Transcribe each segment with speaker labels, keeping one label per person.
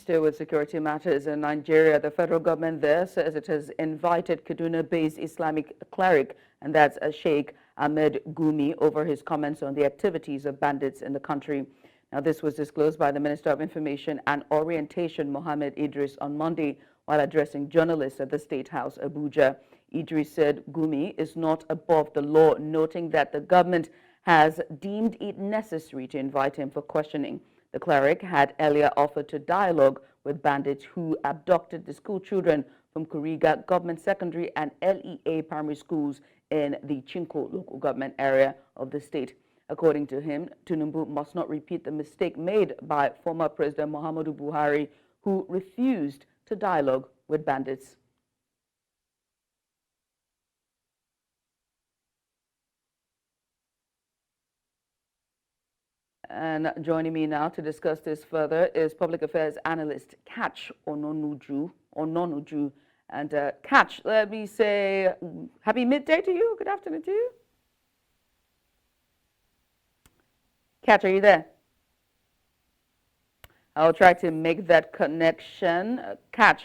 Speaker 1: Still with security matters in Nigeria, the federal government there says it has invited Kaduna-based Islamic cleric, and that's Sheikh Ahmad Gumi, over his comments on the activities of bandits in the country. Now, this was disclosed by the Minister of Information and Orientation, Mohammed Idris, on Monday while addressing journalists at the State House, Abuja. Idris said Gumi is not above the law, noting that the government has deemed it necessary to invite him for questioning. The cleric had earlier offered to dialogue with bandits who abducted the school children from Kuriga government secondary and LEA primary schools in the Chikun local government area of the state. According to him, Tinubu must not repeat the mistake made by former President Muhammadu Buhari, who refused to dialogue with bandits. And joining me now to discuss this further is Public Affairs Analyst Katch Ononuju. And Katch, let me say happy midday to you. Good afternoon to you. Katch, are you there? I'll try to make that connection. Katch.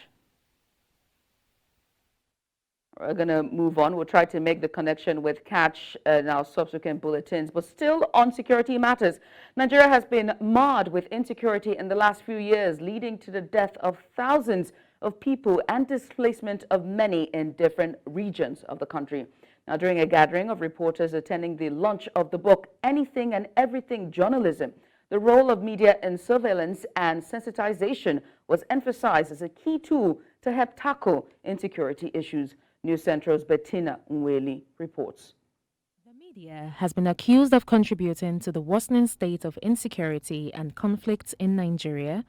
Speaker 1: We're going to move on. We'll try to make the connection with Katch in our subsequent bulletins. But still on security matters, Nigeria has been marred with insecurity in the last few years, leading to the death of thousands of people and displacement of many in different regions of the country. Now, during a gathering of reporters attending the launch of the book, Anything and Everything Journalism, the role of media in surveillance and sensitization was emphasized as a key tool to help tackle insecurity issues. News Central's Bettina Nweli reports.
Speaker 2: The media has been accused of contributing to the worsening state of insecurity and conflicts in Nigeria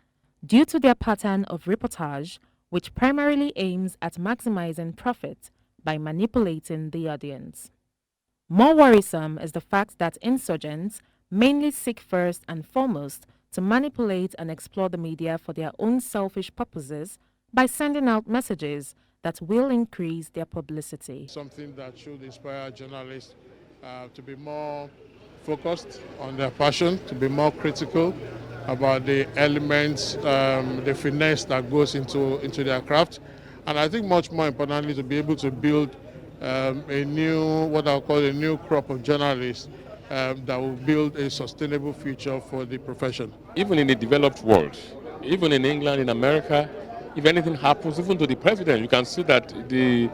Speaker 2: due to their pattern of reportage, which primarily aims at maximizing profit by manipulating the audience. More worrisome is the fact that insurgents mainly seek first and foremost to manipulate and exploit the media for their own selfish purposes by sending out messages that will increase their publicity.
Speaker 3: Something that should inspire journalists to be more focused on their passion, to be more critical about the elements, the finesse that goes into their craft. And I think much more importantly, to be able to build a new, what I'll call a new crop of journalists that will build a sustainable future for the profession.
Speaker 4: Even in the developed world, even in England, in America, if anything happens, even to the president, you can see that the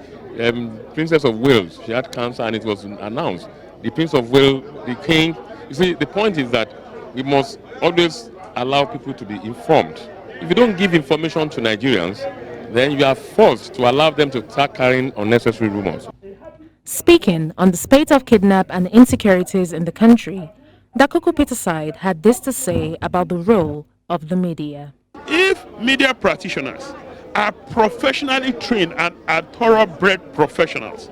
Speaker 4: Princess of Wales, she had cancer and it was announced. The Prince of Wales, the King. You see, the point is that we must always allow people to be informed. If you don't give information to Nigerians, then you are forced to allow them to start carrying unnecessary rumors.
Speaker 2: Speaking on the spate of kidnap and insecurities in the country, Dakuku Peterside had this to say about the role of the media.
Speaker 5: If media practitioners are professionally trained and are thoroughbred professionals,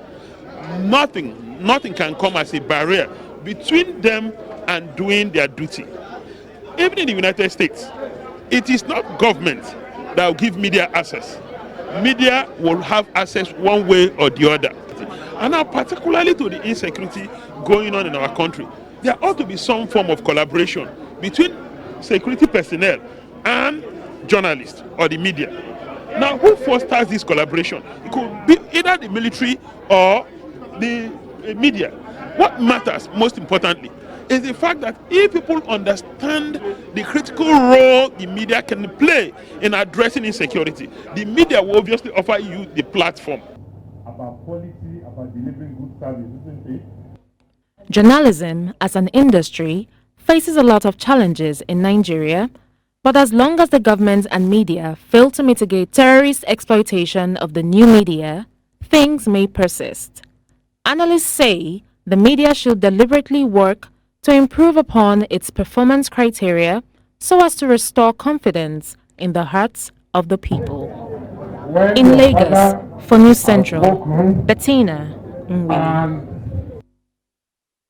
Speaker 5: nothing can come as a barrier between them and doing their duty. Even in the United States, it is not government that will give media access. Media will have access one way or the other. And now, particularly to the insecurity going on in our country, there ought to be some form of collaboration between security personnel and journalists or the media. Now, who fosters this collaboration? It could be either the military or the media. What matters most importantly is the fact that if people understand the critical role the media can play in addressing insecurity, the media will obviously offer you the platform.
Speaker 6: About quality, about delivering good service, isn't it?
Speaker 2: Journalism as an industry faces a lot of challenges in Nigeria, but as long as the government and media fail to mitigate terrorist exploitation of the new media, things may persist. Analysts say the media should deliberately work to improve upon its performance criteria so as to restore confidence in the hearts of the people. In Lagos, for News Central, Bettina Nwili.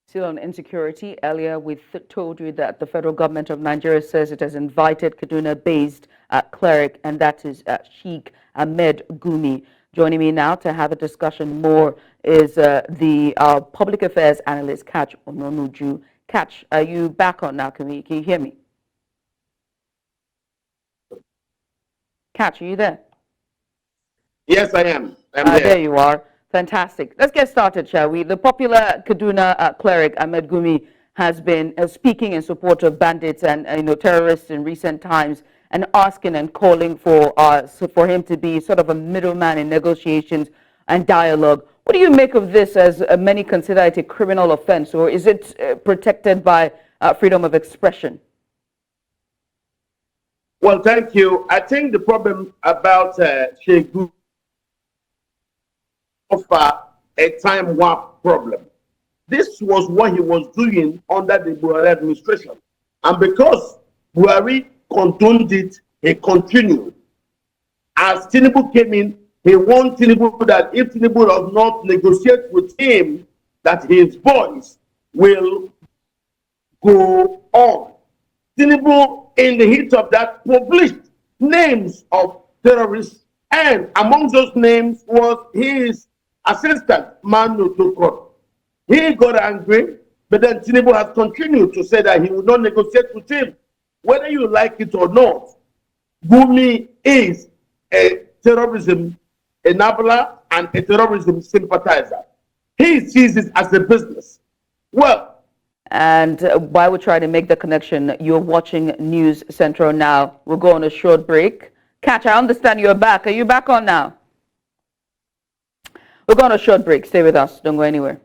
Speaker 1: Still on insecurity, earlier we told you that the federal government of Nigeria says it has invited Kaduna-based cleric, and that is Sheikh Ahmad Gumi. Joining me now to have a discussion more is the public affairs analyst, Katch Ononuju. Katch, are you back on now? Can you hear me? Katch, are you there?
Speaker 7: Yes, I am.
Speaker 1: There you are. Fantastic. Let's get started, shall we? The popular Kaduna cleric Ahmad Gumi has been speaking in support of bandits and terrorists in recent times, and asking and calling for him to be sort of a middleman in negotiations and dialogue. What do you make of this, as many consider it a criminal offense, or is it protected by freedom of expression?
Speaker 7: Well, thank you. I think the problem about Sheikh Gumi offer a time warp problem. This was what he was doing under the Buhari administration. And because Buhari condoned it, he continued. As Tinubu came in, he warned Tinubu that if Tinubu does not negotiate with him, that his voice will go on. Tinubu, in the heat of that, published names of terrorists, and among those names was his assistant, Manu Tukor. He got angry, but then Tinubu has continued to say that he will not negotiate with him. Whether you like it or not, Gumi is a terrorism enabler and a terrorism sympathizer. He sees it as a business. Well,
Speaker 1: and while we try to make the connection, you're watching News Central now. We'll go on a short break. Katch, I understand you're back. Are you back on now? We'll go on a short break. Stay with us. Don't go anywhere.